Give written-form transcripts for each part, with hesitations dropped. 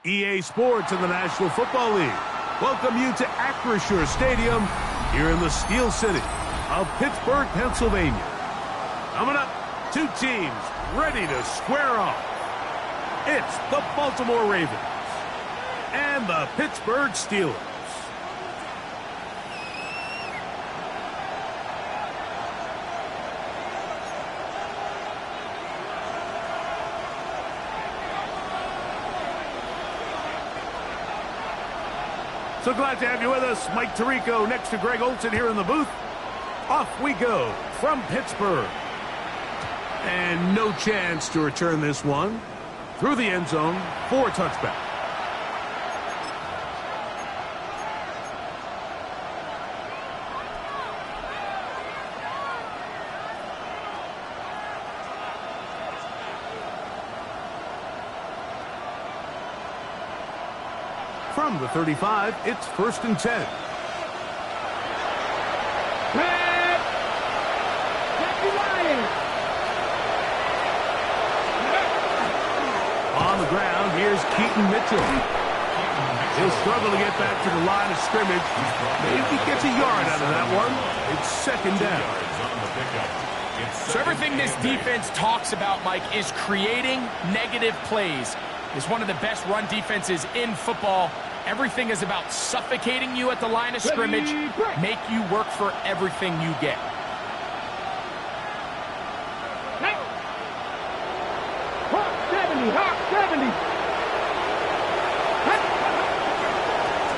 EA Sports in the National Football League welcome you to Acrisure Stadium here in the Steel City of Pittsburgh, Pennsylvania. Coming up, two teams ready to square off. It's the Baltimore Ravens and the Pittsburgh Steelers. So glad to have you with us. Mike Tirico next to Greg Olson here in the booth. Off we go from Pittsburgh. And no chance to return this one through the end zone for a touchback. From the 35, it's 1st and 10. On the ground, here's Keaton Mitchell. He'll struggle to get back to the line of scrimmage. Maybe he gets a yard out of that one. It's 2nd down. So everything this defense talks about, Mike, is creating negative plays. It's one of the best run defenses in football. Everything is about suffocating you at the line of scrimmage, make you work for everything you get.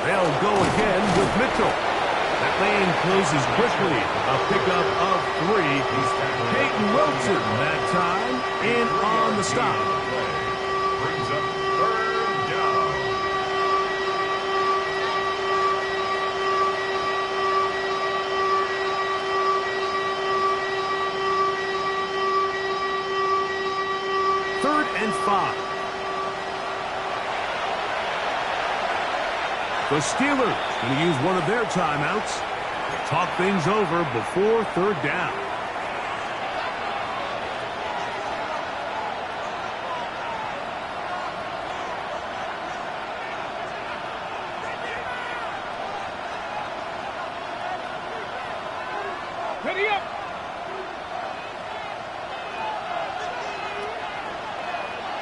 They'll go again with Mitchell. That lane closes quickly. A pickup of 3. Peyton Wilson that time in on the stop. Brings up 3rd down. Third and 5. The Steelers going to use one of their timeouts to talk things over before 3rd down. Ready up.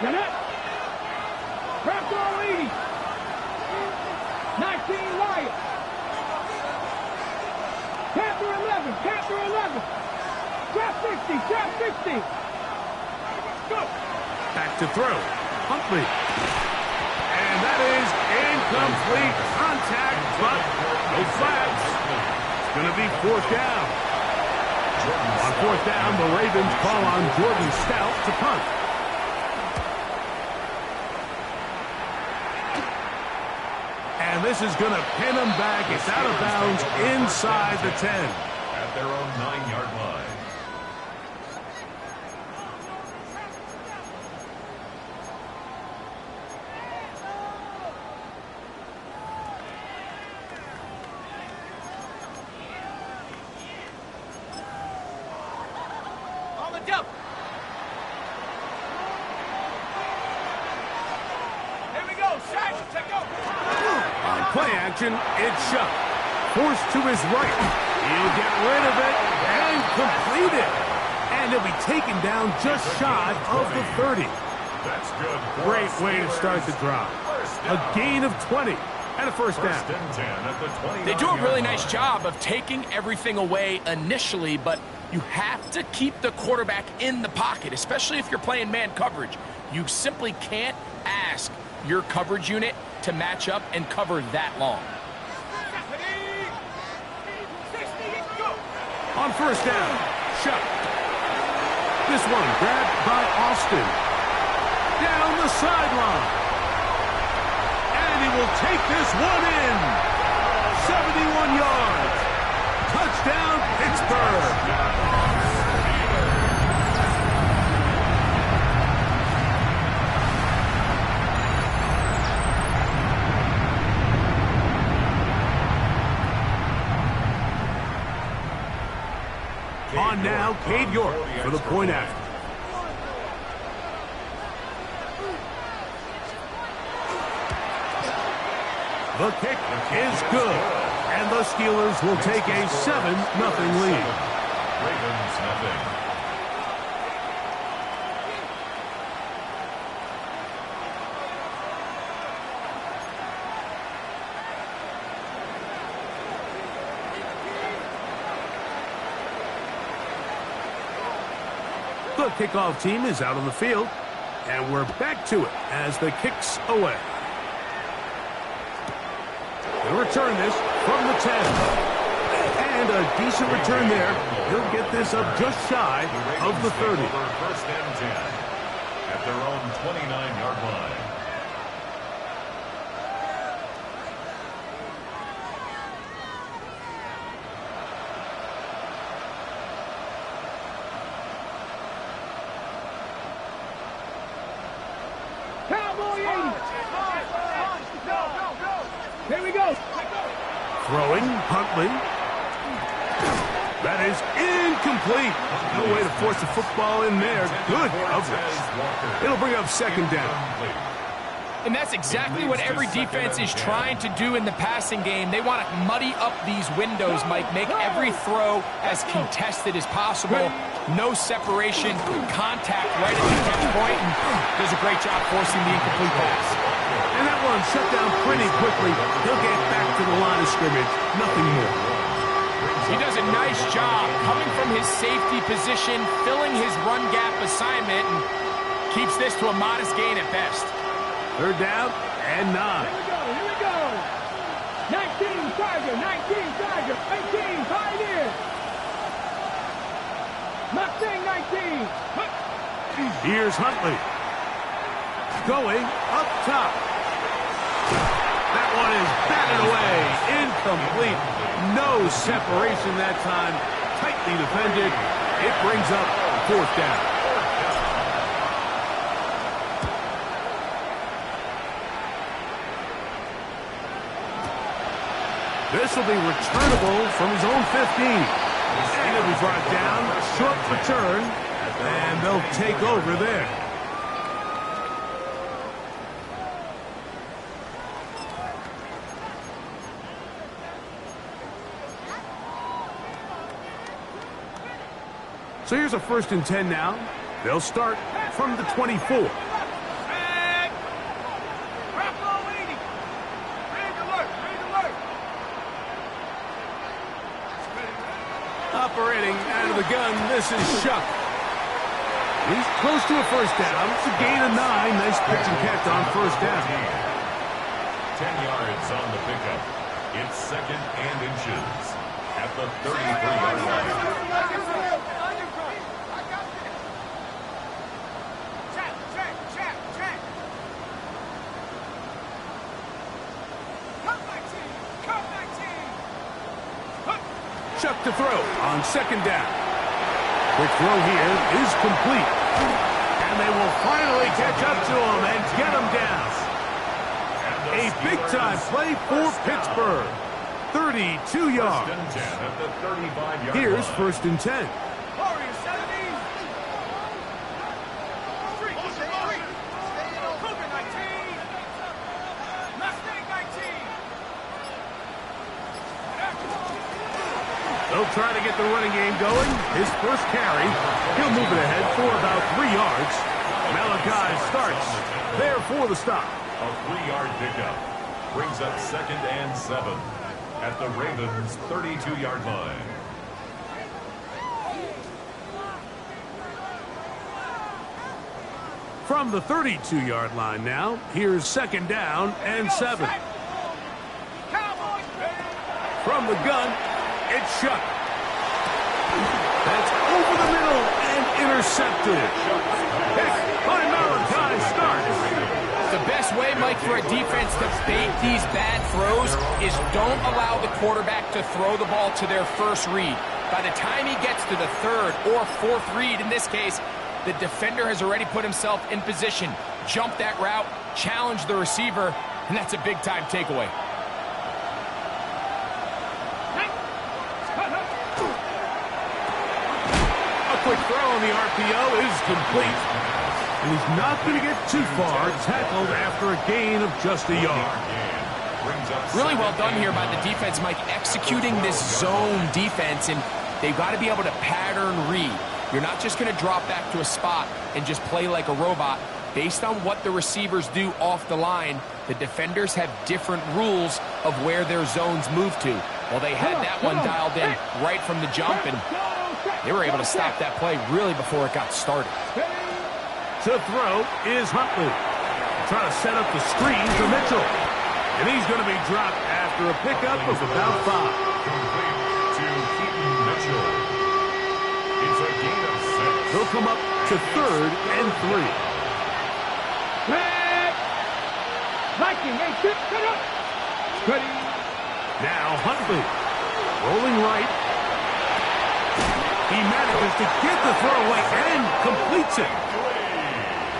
Get up. Press all 80. 19 Lions. Capture 11. Capture 11. Drop 60. Drop 60. Go. Back to throw. Huntley. And that is incomplete contact, but no flags. It's going to be 4th down. On 4th down, the Ravens call on Jordan Stout to punt. And this is going to pin them back. It's out of bounds inside the 10. At their own 9-yard line. On the jump. Here we go. Sash, take go. On play action, it's shut. Forced to his right. He'll get rid of it and complete it. And he'll be taken down just shy of the 30. That's good. Great way to start the drive. A gain of 20 and a 1st down. 1st and 10 at the 29. They do a really nice job of taking everything away initially, but you have to keep the quarterback in the pocket, especially if you're playing man coverage. You simply can't ask your coverage unit to match up and cover that long. On 1st down, Shuck. This one grabbed by Austin. Down the sideline. And he will take this one in. 71 yards. Touchdown, Pittsburgh. On now, Cade York for the point after. The kick is good, and the Steelers will take a 7-0 lead. Ravens nothing. The kickoff team is out on the field, and we're back to it as the kick's away. He'll return this from the 10. And a decent return there. He'll get this up just shy of the 30. First and 10 at their own 29-yard line. Here we go. Throwing, Huntley. That is incomplete. No way to force the football in there. Good coverage. It'll bring up second down. And that's exactly what every defense is trying to do in the passing game. They want to muddy up these windows, Mike, make every throw as contested as possible. No separation, contact right at the catch point, and does a great job forcing the incomplete pass. And that one shut down pretty quickly. He'll get back to the line of scrimmage. Nothing more. He does a nice job coming from his safety position, filling his run gap assignment, and keeps this to a modest gain at best. Third down and 9. Here we go. 19, Tiger, 19, Tiger, 18, Pioneer. Mustang 19. Here's Huntley. Going up top. That one is batted away. Incomplete. No separation that time. Tightly defended. It brings up fourth down. This will be returnable from his own 15. And it'll be brought down. Short return. And they'll take over there. So here's a 1st and 10 now. They'll start from the 24. Operating out of the gun, this is Shuck. He's close to a first down. It's a gain of 9. Nice pitch and catch on first down. 10 yards on the pickup. It's 2nd and inches at the 33-yard line. Chuck to throw on 2nd down. Quick throw here is complete. And they will finally catch up to him and get him down. A big-time play for Pittsburgh. 32 yards. Here's 1st and 10. They'll try to get the running game going. His first carry, he'll move it ahead for about 3 yards. Malachi starts there for the stop. A 3-yard pickup brings up 2nd and 7 at the Ravens' 32-yard line. From the 32-yard line now, here's 2nd down and 7. From the gun, it's Shuck. That's over the intercepted. Pick by Valentine starts. The best way, Mike, for a defense to bait these bad throws is don't allow the quarterback to throw the ball to their first read. By the time he gets to the third or fourth read, in this case, the defender has already put himself in position, jump that route, challenge the receiver, and that's a big-time takeaway. A quick throw on the RPO is complete. And he's not going to get too far, tackled after a gain of just a yard. Really well done here by the defense, Mike, executing this zone defense, and they've got to be able to pattern read. You're not just going to drop back to a spot and just play like a robot. Based on what the receivers do off the line, the defenders have different rules of where their zones move to. Well, they had that one dialed in right from the jump, and they were able to stop that play really before it got started. To throw is Huntley. Trying to set up the screen for Mitchell. And he's going to be dropped after a pickup of about 5. Complete to Keaton Mitchell. It's a gain of 6. He'll come up to 3rd and 3. Viking, hey, sit up. Ready. Now Huntley. Rolling right. He manages to get the throw away and completes it.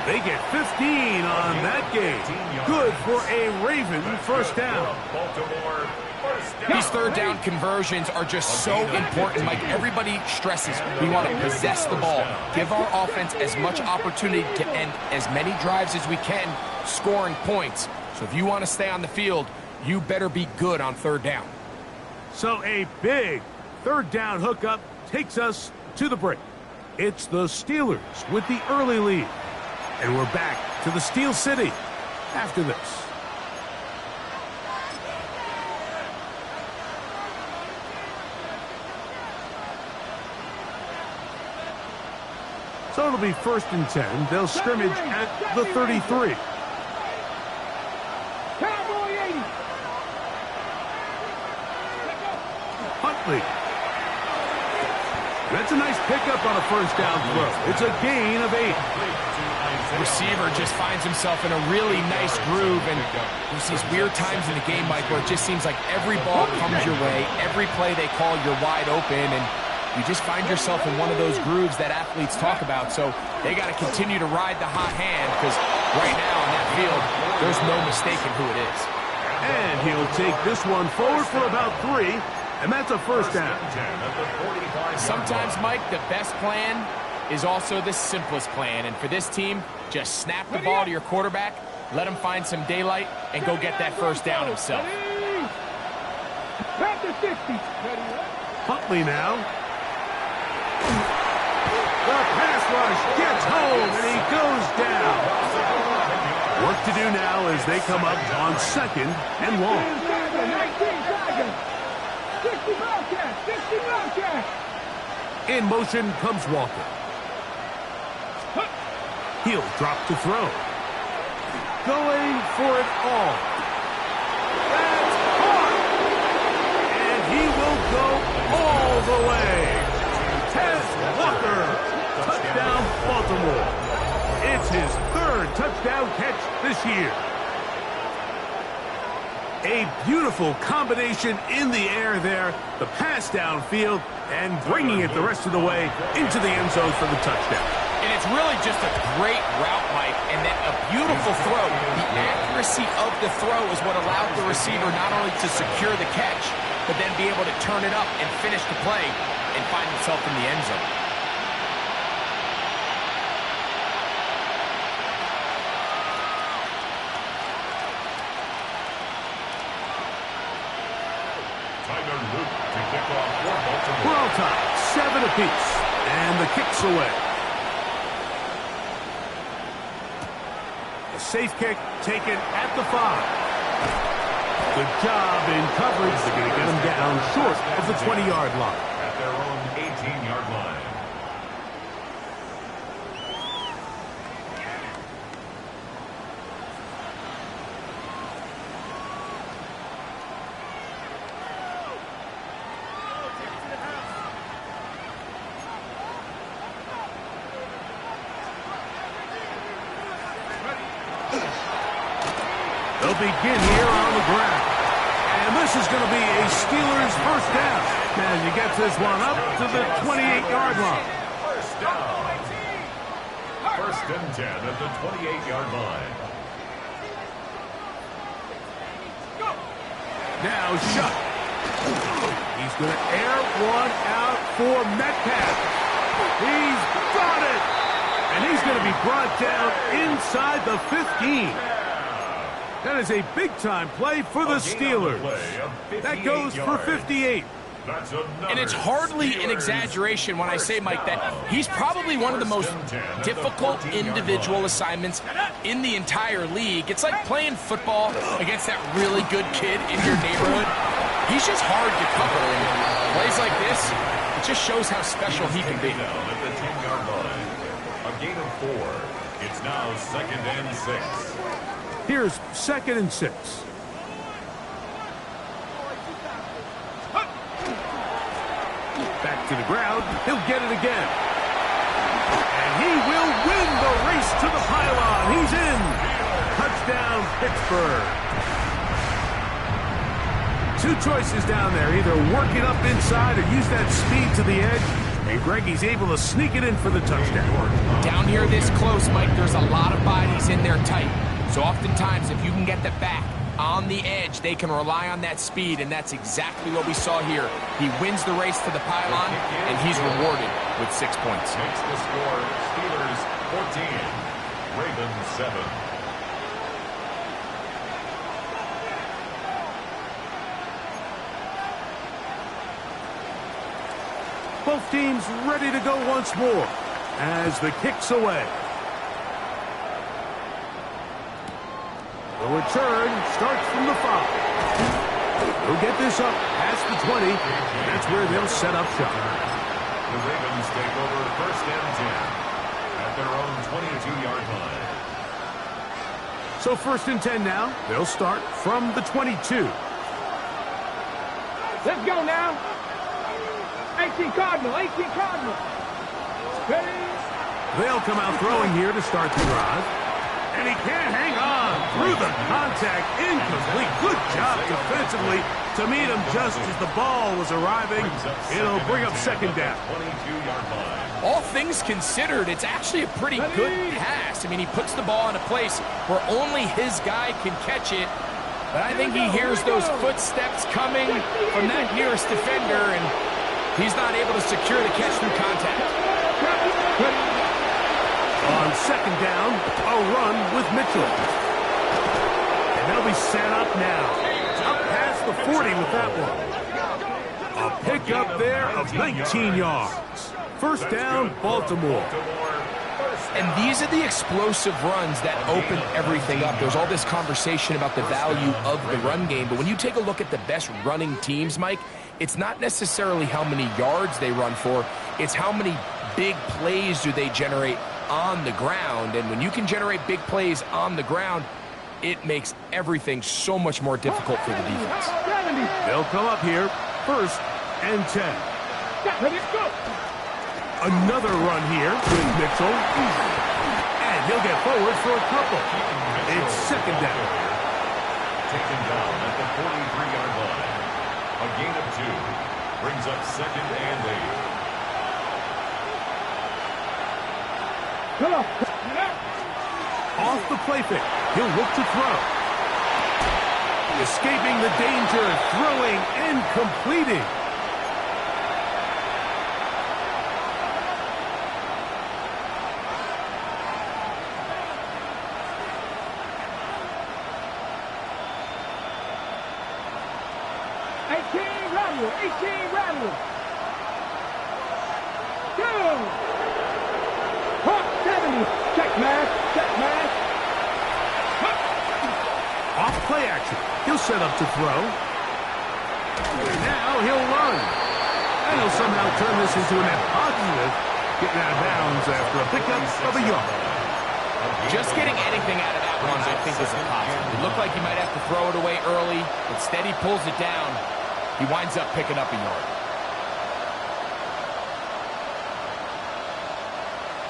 They get 15 on that game. Good for a Raven first down. These third down conversions are just so important. Like everybody stresses, we want to possess the ball. Give our offense as much opportunity to end as many drives as we can, scoring points. So if you want to stay on the field, you better be good on third down. So a big third down hookup takes us to the break. It's the Steelers with the early lead. And we're back to the Steel City after this. So it'll be 1st and 10. They'll scrimmage at the 33. Cowboy 80. Huntley. That's a nice pickup on a first down throw. It's a gain of 8. Receiver just finds himself in a really nice groove, and there's these weird times in the game, Mike, where it just seems like every ball comes your way, every play they call, you're wide open, and you just find yourself in one of those grooves that athletes talk about. So they got to continue to ride the hot hand, because right now on that field, there's no mistaking who it is. And he'll take this one forward for about 3, and that's a first down. Sometimes, Mike, the best plan is also the simplest plan. And for this team, just snap the ball to your quarterback, let him find some daylight, and go get that first down himself. Huntley now. The pass rush gets home, and he goes down. Work to do now as they come up on 2nd and long. 60 In motion comes Walker. He'll drop to throw. Going for it all. That's caught. And he will go all the way. Tez Walker. Touchdown, Baltimore. It's his 3rd touchdown catch this year. A beautiful combination in the air there. The pass downfield and bringing it the rest of the way into the end zone for the touchdown. And it's really just a great route, Mike, and then a beautiful throw. The accuracy of the throw is what allowed the receiver not only to secure the catch, but then be able to turn it up and finish the play and find himself in the end zone. We're all tied, 7 apiece, and the kick's away. A safe kick taken at the 5. Good job in coverage. They're going to get him down short of the 20-yard line. At their own 18-yard line. They'll begin here on the ground. And this is going to be a Steelers first down as he gets this one up to the 28-yard line. First down. First and 10 at the 28-yard line. Now Shuck. He's going to air one out for Metcalf. He's got it. And he's going to be brought down inside the 15. That is a big-time play for the Steelers. That goes for 58. And it's hardly an exaggeration when I say, Mike, that he's probably one of the most difficult individual assignments in the entire league. It's like playing football against that really good kid in your neighborhood. He's just hard to cover. And plays like this, it just shows how special he can be. At the 10-yard line, a gain of 4. It's now 2nd and 6. Here's 2nd and 6. Back to the ground. He'll get it again. And he will win the race to the pylon. He's in. Touchdown, Pittsburgh. Two choices down there. Either work it up inside or use that speed to the edge. And Greggy's able to sneak it in for the touchdown. Down here this close, Mike, there's a lot of bodies in there tight. So oftentimes, if you can get the back on the edge, they can rely on that speed, and that's exactly what we saw here. He wins the race to the pylon, and he's rewarded with 6 points. Makes the score Steelers 14, Ravens 7. Both teams ready to go once more as the kick's away. The return starts from the 5. They'll get this up past the 20. That's where they'll set up shop. The Ravens take over 1st and 10 at their own 22-yard line. So 1st and 10 now. They'll start from the 22. Let's go now. 18 Cardinal, 18 Cardinal. Ready? They'll come out throwing here to start the drive. And he can't hang on through the contact. Incomplete. Good job defensively to meet him just as the ball was arriving. It'll bring up 2nd down. 22-yard line. All things considered, it's actually a pretty good pass. I mean, he puts the ball in a place where only his guy can catch it. But I think he hears those footsteps coming from that nearest defender, and he's not able to secure the catch through contact. On 2nd down, a run with Mitchell. And they'll be set up now. Up past the 40 with that one. A pickup there of 19 yards. 1st down, Baltimore. And these are the explosive runs that open everything up. There's all this conversation about the value of the run game, but when you take a look at the best running teams, Mike, it's not necessarily how many yards they run for, it's how many big plays do they generate on the ground. And when you can generate big plays on the ground, it makes everything so much more difficult for the defense. They'll come up here, 1st and 10. Another run here with Mitchell. And he'll get forward for a couple. It's 2nd down. Taken down at the 43-yard line. A gain of 2 brings up 2nd and 8. Off the play fake. He'll look to throw. Escaping the danger, throwing and completing. Off play action. He'll set up to throw. And now he'll run. And he'll somehow turn this into a net positive. Getting out of bounds after a pickup of a yard. Just getting anything out of that one, I think, is impossible. It looked like he might have to throw it away early. Instead, he pulls it down. He winds up picking up a yard.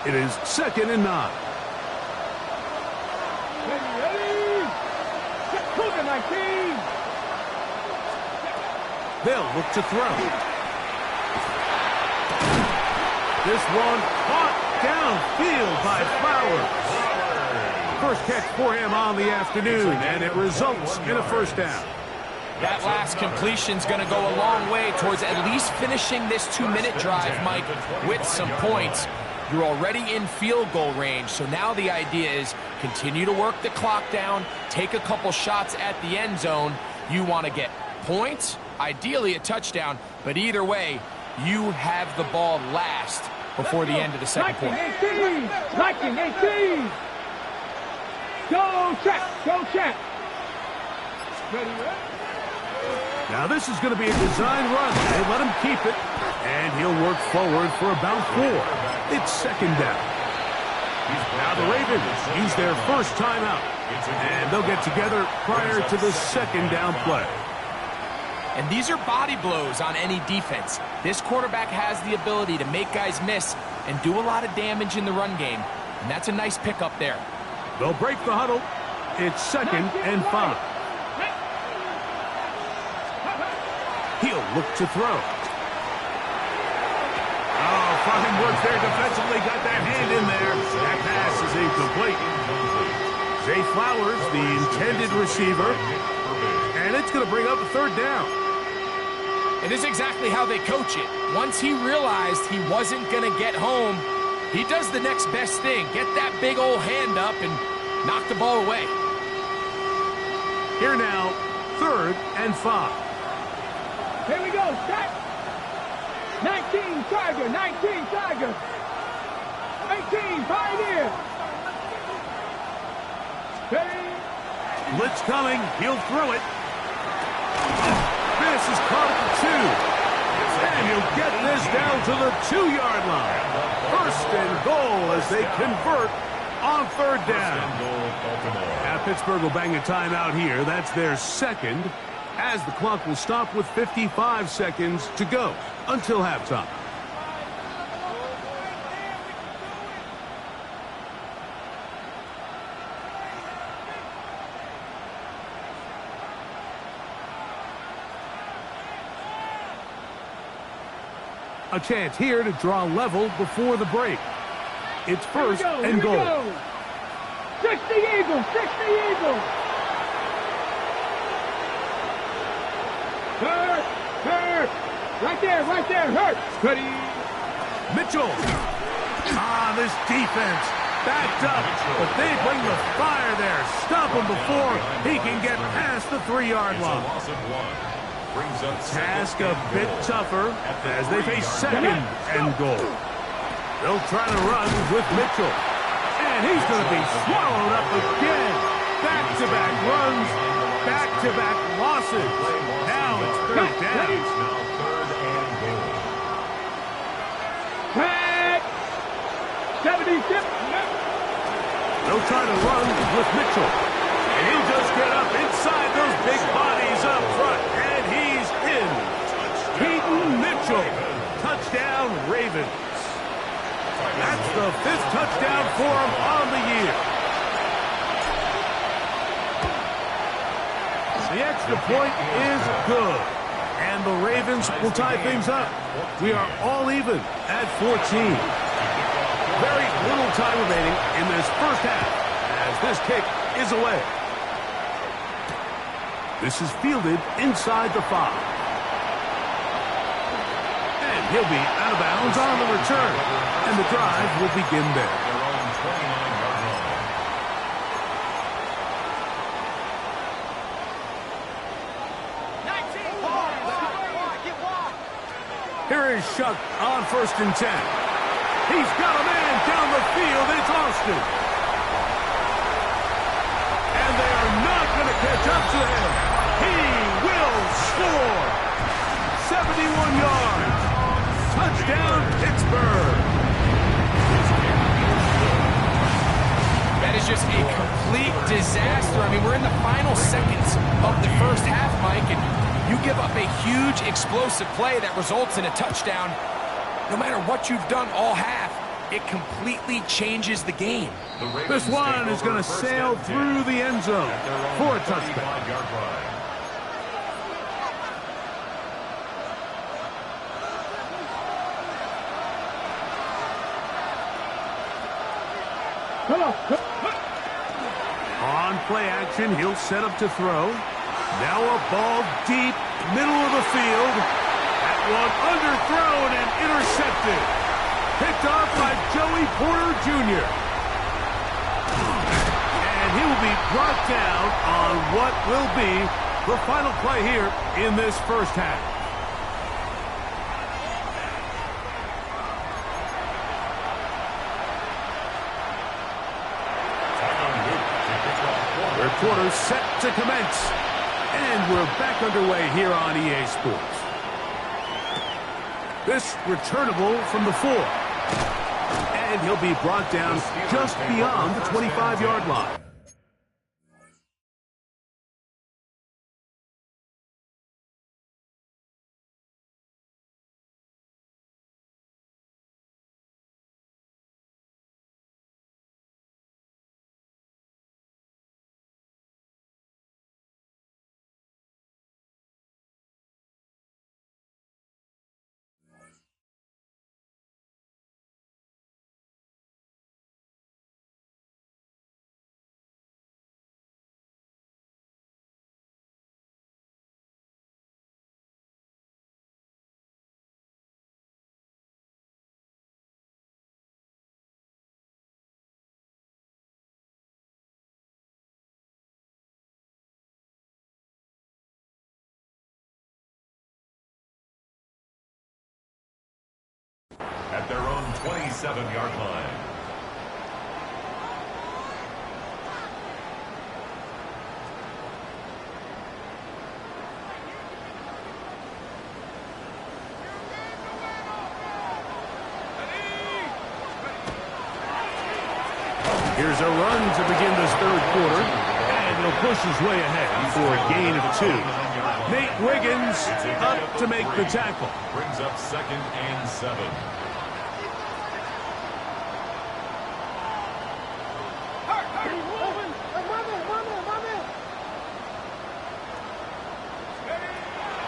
It is 2nd and 9. Cougar 19. They'll look to throw. This one caught downfield by Flowers. First catch for him on the afternoon, and it results in a first down. That last completion's going to go a long way towards at least finishing this 2-minute drive, Mike, with some points. You're already in field goal range, so now the idea is continue to work the clock down, take a couple shots at the end zone. You want to get points, ideally a touchdown, but either way, you have the ball last before the end of the second quarter. 19-18. Go check. Go check. Ready? Now this is going to be a design run. They let him keep it, and he'll work forward for about 4. It's second down. Now the Ravens use their first timeout, and they'll get together prior to the second down play. And these are body blows on any defense. This quarterback has the ability to make guys miss and do a lot of damage in the run game, and that's a nice pickup there. They'll break the huddle. It's second and 5. He'll look to throw. Oh, fine work there defensively. Got that hand in there. That pass is incomplete. Zay Flowers, the intended receiver. And it's going to bring up a third down. It is exactly how they coach it. Once he realized he wasn't going to get home, he does the next best thing. Get that big old hand up and knock the ball away. Here now, third and 5. Here we go. Set. 19 Tiger. 19 Tiger. 18 Pioneer. Blitz coming. He'll throw it. This is caught at the 2. And he'll get this down to the 2-yard line. First and goal as they convert on third down. Now Pittsburgh will bang a timeout here. That's their second, as the clock will stop with 55 seconds to go until halftime. A chance here to draw level before the break. It's first and goal. 60 Eagles, 60 Eagles. Hurt. Right there, hurt. Ready. Mitchell. This defense backed up, but they bring the fire there. Stop him before he can get past the 3-yard line. Task a bit tougher as they face second and goal. They'll try to run with Mitchell. And he's going to be swallowed up again. Back-to-back runs, back-to-back losses. Now it's third down. Back. 76. They'll try to run with Mitchell. And he'll just get up inside those big bodies up front. And he's in. Keaton Mitchell. Touchdown, Ravens. That's the 5th touchdown for him on the year. The extra point is good. And the Ravens will tie things up. We are all even at 14. Very little time remaining in this first half as this kick is away. This is fielded inside the 5. And he'll be out of bounds on the return. And the drive will begin there. Here is Shuck on 1st and 10. He's got a man down the field. It's Austin. And they are not going to catch up to him. He will score. 71 yards. Touchdown, Pittsburgh. That is just a complete disaster. I mean, we're in the final seconds of the first half, Mike, and you give up a huge explosive play that results in a touchdown. No matter what you've done all half, it completely changes the game. This one is going to sail through the end zone for a touchdown. On play action, he'll set up to throw. Now a ball deep, middle of the field. That one underthrown and intercepted. Picked off by Joey Porter Jr. And he will be brought down on what will be the final play here in this first half. Third quarter set to commence. And we're back underway here on EA Sports. This returnable from the 4. And he'll be brought down just beyond the 25-yard line. At their own 27-yard line. Here's a run to begin this third quarter. And he'll push his way ahead for a gain of 2. Nate Wiggins up to make the tackle. Brings up 2nd and 7.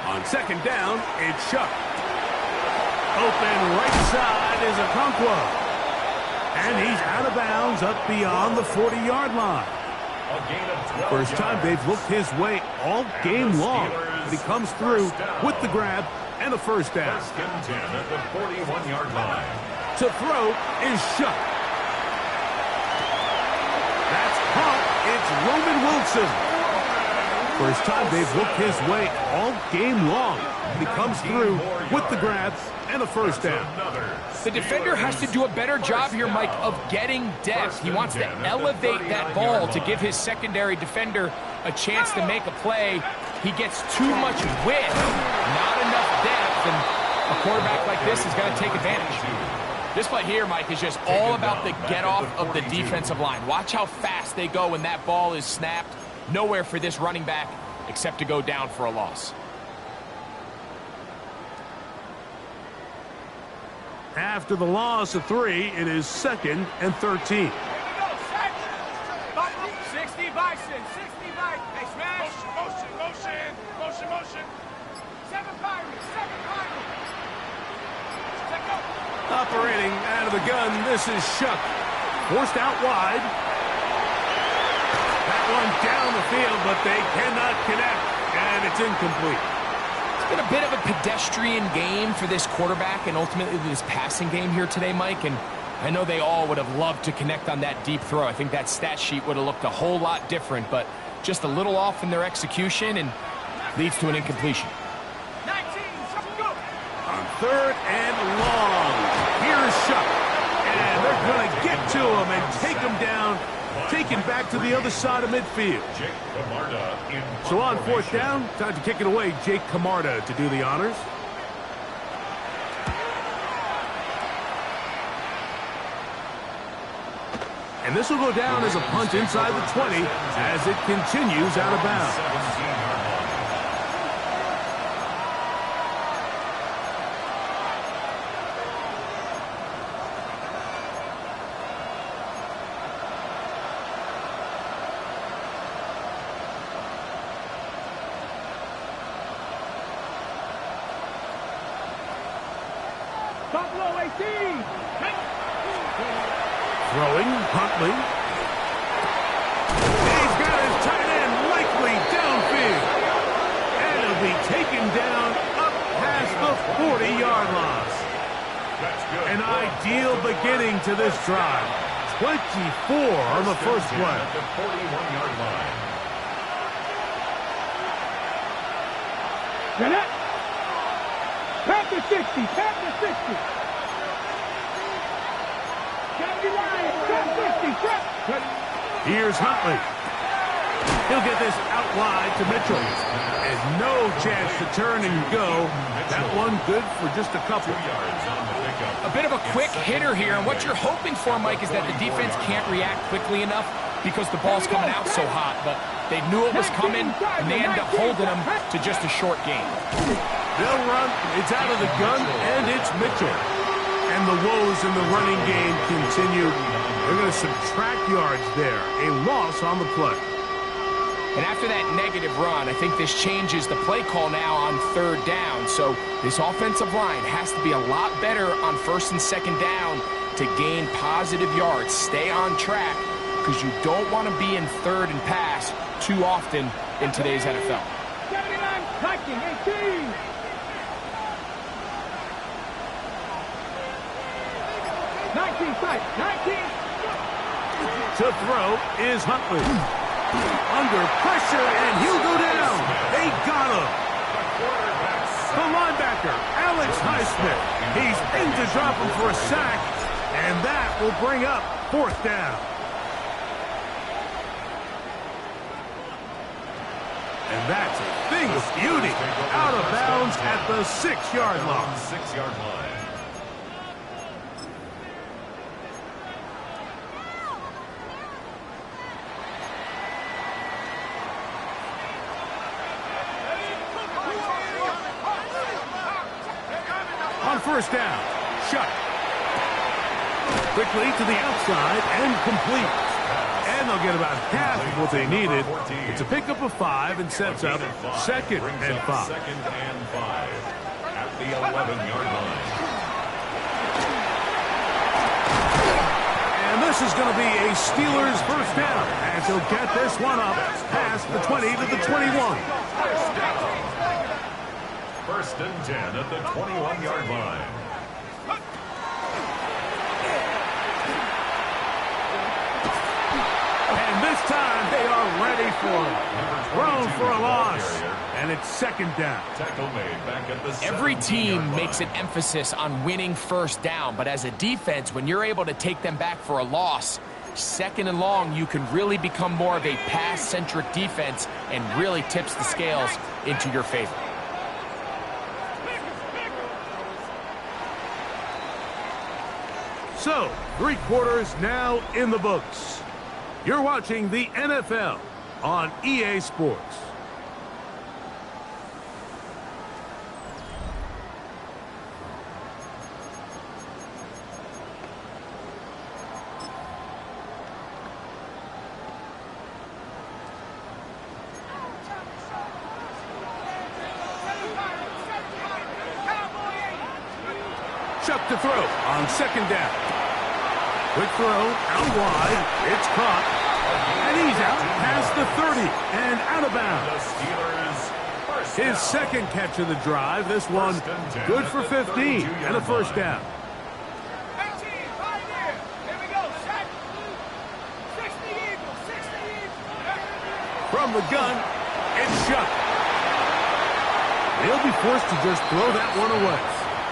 On second down, it's Shuck. Open right side is Okonkwo. And he's out of bounds up beyond the 40-yard line. First time they've looked his way all game long. But he comes through with the grab and a first down. First and 10 at the 41-yard line. To throw is Shuck. That's caught. It's Roman Wilson. First time they've looked his way all game long. He comes through with the grab and a first down. The defender has to do a better job here, Mike, of getting depth. He wants to elevate that ball to give his secondary defender a chance to make a play. He gets too much width, not enough depth, and a quarterback like this is going to take advantage. This play here, Mike, is just all about the get-off of the defensive line. Watch how fast they go when that ball is snapped. Nowhere for this running back except to go down for a loss. After the loss of 3, it is 2nd and 13. 60 Bison, 60 Bison. Hey, smash. Motion. 7 Pirates. Operating out of the gun, this is Shuck. Forced out wide. That one down the field, but they cannot connect, and it's incomplete. It's been a bit of a pedestrian game for this quarterback and ultimately this passing game here today, Mike, and I know they all would have loved to connect on that deep throw. I think that stat sheet would have looked a whole lot different, but just a little off in their execution and leads to an incompletion. 19, go. On 3rd and long, here's Shuck, and they're going to get to him and take him down, take him back to the other side of midfield. So on 4th down, time to kick it away. Jake Camarda to do the honors. And this will go down as a punt inside the 20 as it continues out of bounds. Buffalo 18. Throwing, Huntley. He's got his tight end likely downfield. And he'll be taken down up past the 40-yard line. An ideal beginning to this drive. 24 on the first play. At the 41-yard line. Jeanette. Back to 60. Back to 60. 79. 50. Here's Huntley. He'll get this out wide to Mitchell. And no chance to turn and go. That one good for just a couple. 2 yards on the pickup. A bit of a quick hitter here, and what you're hoping for, Mike, is that the defense can't react quickly enough because the ball's coming out so hot, but they knew it was coming, and they end up holding them to just a short gain. They'll run. It's out of the gun, and it's Mitchell. And the woes in the running game continue. They're going to subtract yards there. A loss on the play. And after that negative run, I think this changes the play call now on third down. So this offensive line has to be a lot better on first and second down to gain positive yards. Stay on track because you don't want to be in third and pass too often in today's NFL. 79. Viking 18. To throw is Huntley. Under pressure, and he'll go down. They got him. The linebacker, Alex Highsmith. He's in to drop him for a sack, and that will bring up fourth down. And that's a thing of beauty. Out of bounds at the 6-yard line. 6-yard line. On first down, Shuck. Quickly to the outside and complete. And they'll get about half of what they needed. It's a pickup of 5 and sets up second and 5. Second and 5 at the 11-yard line. And this is going to be a Steelers first down as he'll get this one up past the 20 to the 21. First and 10 at the 21-yard line. And this time they are ready for it. Thrown for a loss. And it's second down. Tackle made back at the Every team 17-yard makes an line. emphasis on winning first down, but as a defense, when you're able to take them back for a loss, second and long, you can really become more of a pass-centric defense and really tips the scales into your favor. So, 3 quarters now in the books. You're watching the NFL on EA Sports. Chuck to throw on second down. Quick throw out wide. It's caught. And he's out past the 30 and out of bounds. His second catch of the drive. This one good for 15 and a first down. From the gun, it's Chuck. They'll be forced to just throw that one away.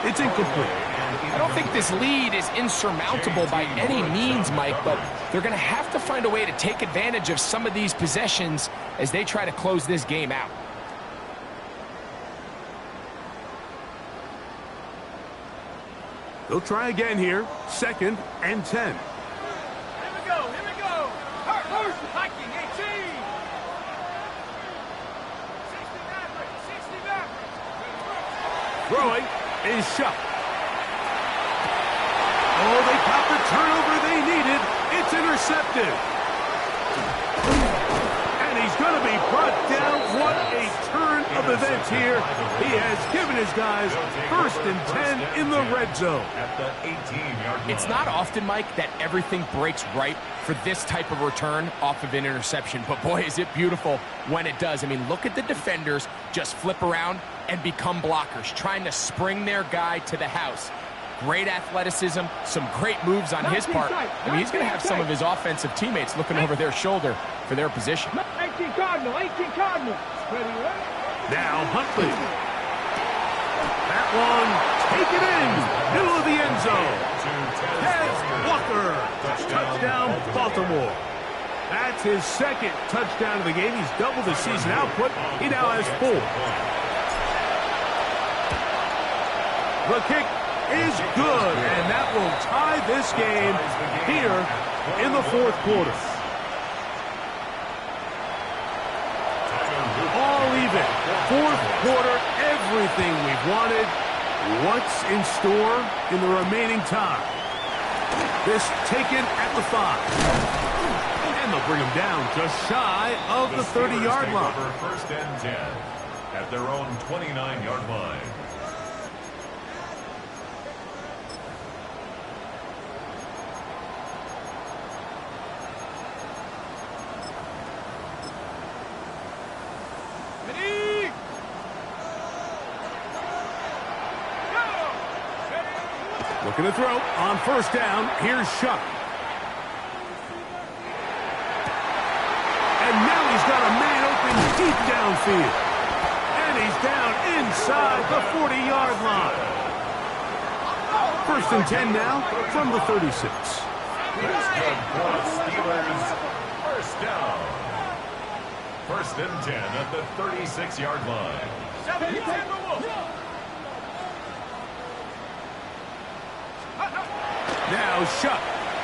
It's incomplete. I don't think this lead is insurmountable by any means, Mike, but they're going to have to find a way to take advantage of some of these possessions as they try to close this game out. They'll try again here. Second and 10. Here we go. First, Viking 18. 60 Throwing is Shuck. Oh, they caught the turnover they needed. It's intercepted. And he's going to be brought down. What a turn of of events here. He has given his guys 1st and 10 in the red zone. At the 18-yard line. It's not often, Mike, that everything breaks right for this type of return off of an interception. But, boy, is it beautiful when it does. I mean, look at the defenders just flip around and become blockers, trying to spring their guy to the house. Great athleticism, some great moves on his part. I mean, he's going to have some of his offensive teammates looking over their shoulder for their position. 18 Cardinal, 18 Cardinal. Ready, right? Now Huntley. That one taken in, middle of the end zone. Tez Walker, touchdown Baltimore. That's his 2nd touchdown of the game. He's doubled his season output. He now has 4. The kick is good, and that will tie this game here in the 4th quarter. All even. 4th quarter, everything we've wanted. What's in store in the remaining time? This taken at the 5. And they'll bring him down just shy of the 30-yard line. 1st and 10 at their own 29-yard line. Looking to throw on 1st down. Here's Shuck. And now he's got a man open deep downfield. And he's down inside the 40-yard line. 1st and 10 now from the 36. That's good for the Steelers. 1st down. 1st and 10 at the 36-yard line. Now Shuck.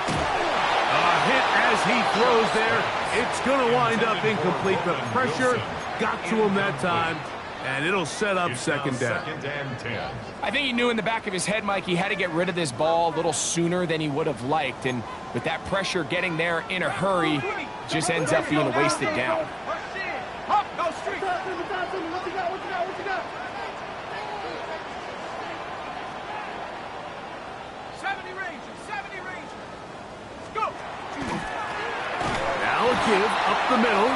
A hit as he throws there. It's going to wind up incomplete, but pressure got to him that time, and it'll set up 2nd down. 2nd and 10. I think he knew in the back of his head, Mike, he had to get rid of this ball a little sooner than he would have liked. And with that pressure getting there in a hurry, just ends up being a wasted down. Give up the middle,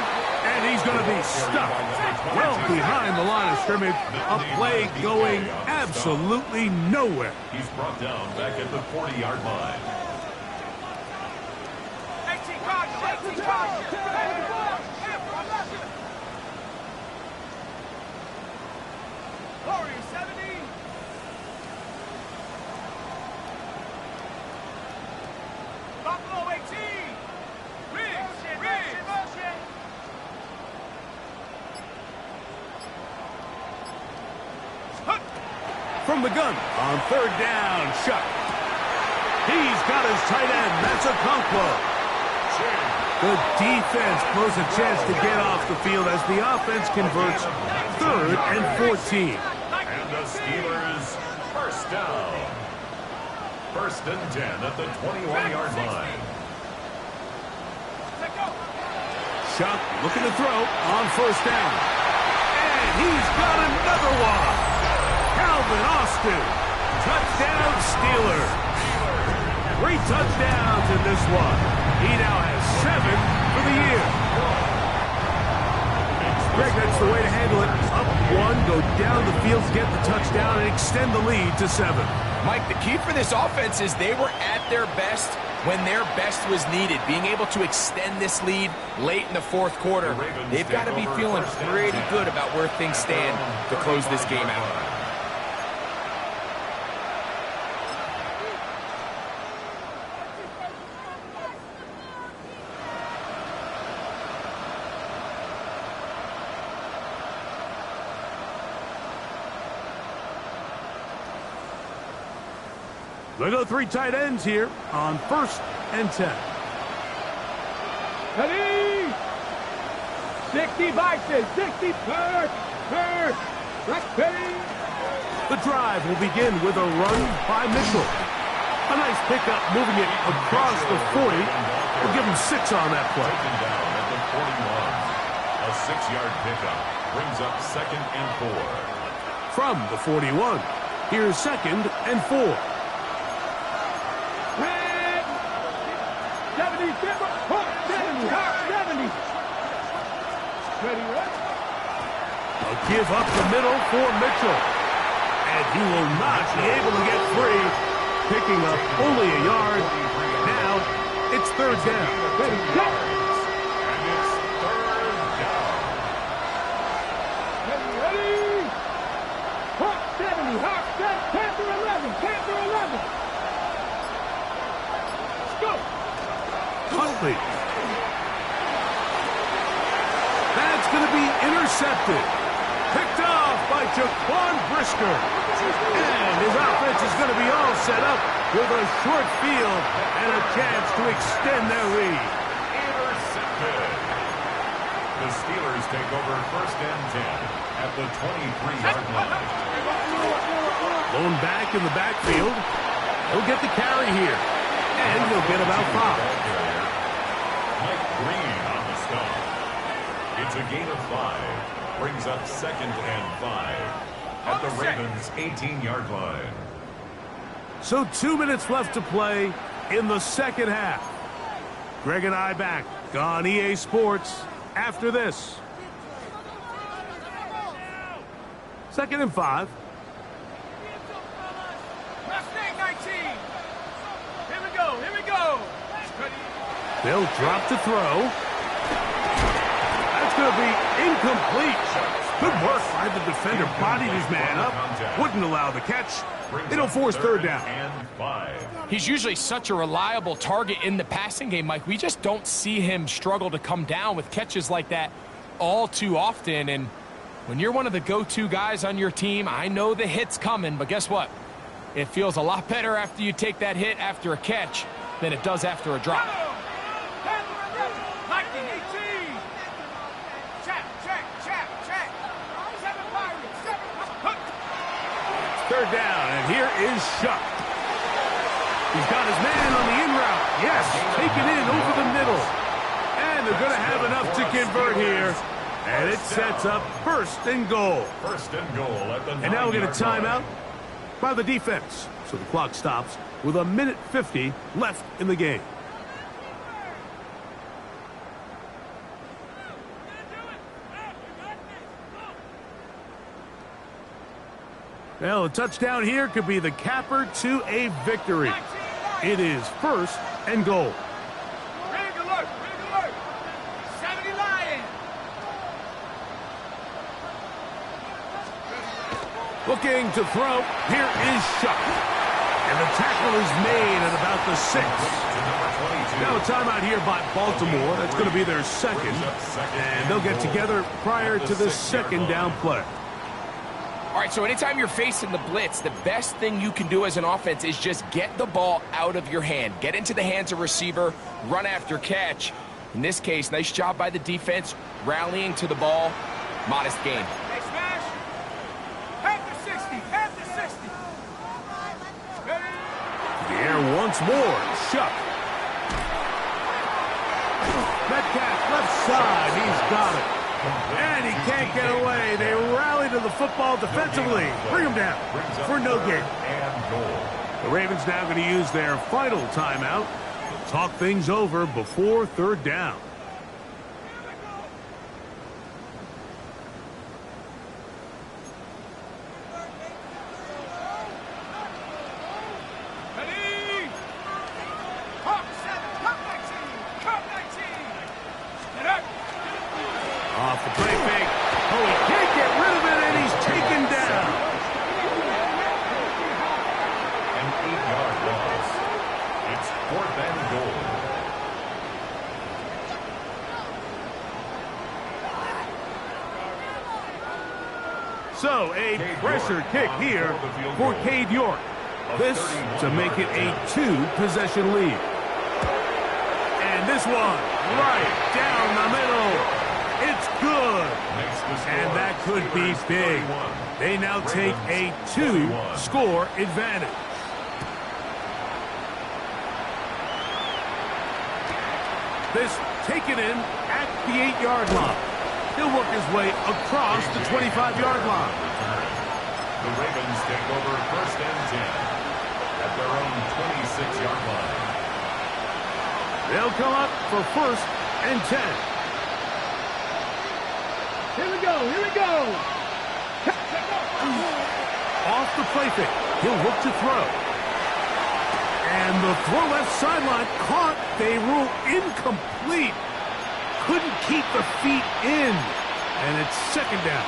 and he's going to be stuck well behind the line of scrimmage. A play going absolutely nowhere. He's brought down back at the 40-yard line. 18 Cardinal, 18 Cardinal. Glory, 70. Buffalo, 18. From the gun on 3rd down, Shuck. He's got his tight end. That's a Conquo. The defense blows a chance to get off the field as the offense converts 3rd and 14. And the Steelers 1st down. 1st and 10 at the 21-yard line. Shuck looking to throw on 1st down. And he's got another one. Calvin Austin. Touchdown Steelers. 3 touchdowns in this one. He now has 7 for the year. Greg, that's the way to handle it. Up 1, go down the field to get the touchdown and extend the lead to 7. Mike, the key for this offense is they were at their best when their best was needed. Being able to extend this lead late in the 4th quarter, they've got to be feeling pretty good about where things stand to close this game out. They go 3 tight ends here on 1st and 10. Ready? 60 boxes, 60 per. Ready? The drive will begin with a run by Mitchell. A nice pickup moving it across the 40. We'll give him 6 on that play. Taken down at the 41. A 6-yard pickup. Brings up 2nd and 4. From the 41, here's 2nd and 4. Red. 70, 70, 70. Ready, red. A give up the middle for Mitchell. And he will not be able to get free, picking up only a yard. Now it's 3rd down. Ready, set. And it's 3rd down. Ready. Hawk 70, Hawk set. Panther 11, Panther 11. Let's go. Huntley. That's going to be intercepted. Picked off by Jaquan Brisker. And his offense is going to be all set up with a short field and a chance to extend their lead. Intercepted. The Steelers take over 1st and 10 at the 23-yard line. Lone back in the backfield. He'll get the carry here. And he'll get about 5. Mike Green on the stop. It's a gain of 5. Brings up 2nd and 5 at the Ravens' 18-yard line. So 2 minutes left to play in the 2nd half. Greg and I back on EA Sports after this. 2nd and 5. Mustang 19. Here we go. Here we go. They'll drop to throw. That's going to be incomplete. Good work by the defender. Bodied his man up. Wouldn't allow the catch. It'll force 3rd down. And 5. He's usually such a reliable target in the passing game, Mike. We just don't see him struggle to come down with catches like that all too often. And when you're one of the go-to guys on your team, I know the hit's coming, but guess what? It feels a lot better after you take that hit after a catch than it does after a drop. Third down, and here is Shuck. He's got his man on the in route. Yes, taken in over the middle. And they're going to have enough to convert here. And it sets up 1st and goal. 1st and goal at the 9-yard line. And now we get a timeout by the defense. So the clock stops with 1:50 left in the game. Well, a touchdown here could be the capper to a victory. It is 1st and goal. Big alert, big alert. 70 Lions. Looking to throw. Here is Shuck. And the tackle is made at about the 6. Now a timeout here by Baltimore. That's going to be their 2nd. And they'll get together prior to the 2nd down play. All right, so anytime you're facing the blitz, the best thing you can do as an offense is just get the ball out of your hand. Get into the hands of receiver, run after catch. In this case, nice job by the defense, rallying to the ball. Modest gain. Hey, smash. Panther 60, Panther 60. Ready? The air once more. Shuck. Metcalf left side. He's got it. And he can't get away. They rally to the football defensively. Bring him down for no gain. The Ravens now going to use their final timeout to talk things over before 3rd down. Ready? Hawk 7, Hawk 19, Hawk 19. Get up. Off the play fake. Oh, he can't get rid of it, and he's taken down. An 8-yard loss. It's 4th and goal. So a pressure kick here for Cade York. This to make it a 2-possession lead. And this one right down the middle. It's good. And that could be big. They now take a 2-score advantage. This taken in at the 8-yard line. He'll work his way across the 25-yard line. The Ravens take over 1st and 10 at their own 26-yard line. They'll come up for 1st and 10. Here we go. Here we go. Off the play fake. He'll look to throw. And the throw left sideline caught. They rule incomplete. Couldn't keep the feet in. And it's 2nd down.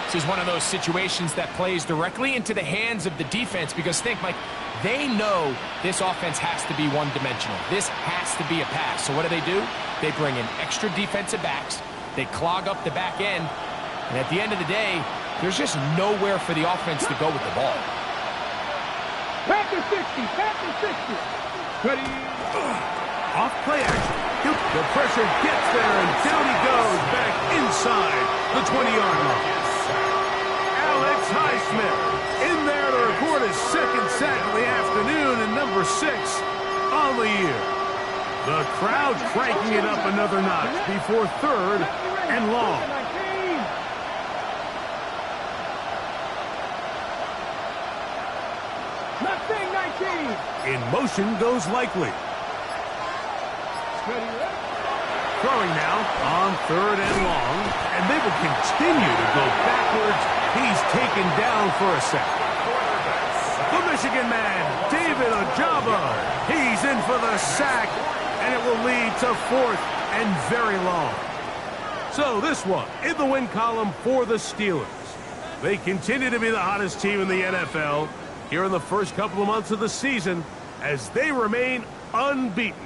This is one of those situations that plays directly into the hands of the defense because think, Mike, they know this offense has to be one-dimensional. This has to be a pass. So what do? They bring in extra defensive backs. They clog up the back end. And at the end of the day, there's just nowhere for the offense to go with the ball. Back to 60. Back to 60. Ready. Off play action. The pressure gets there, and down he goes back inside the 20-yard line. Alex Highsmith in there to record his 2nd sack of the afternoon and number 6 on the year. The crowd cranking it up another notch before 3rd and long. Mustang 19. In motion goes Likely. Throwing now on 3rd and long, and they will continue to go backwards. He's taken down for a sack. The Michigan man, David Ojabo. He's in for the sack, and it will lead to 4th and very long. So this one in the win column for the Steelers. They continue to be the hottest team in the NFL here in the first couple of months of the season as they remain unbeaten.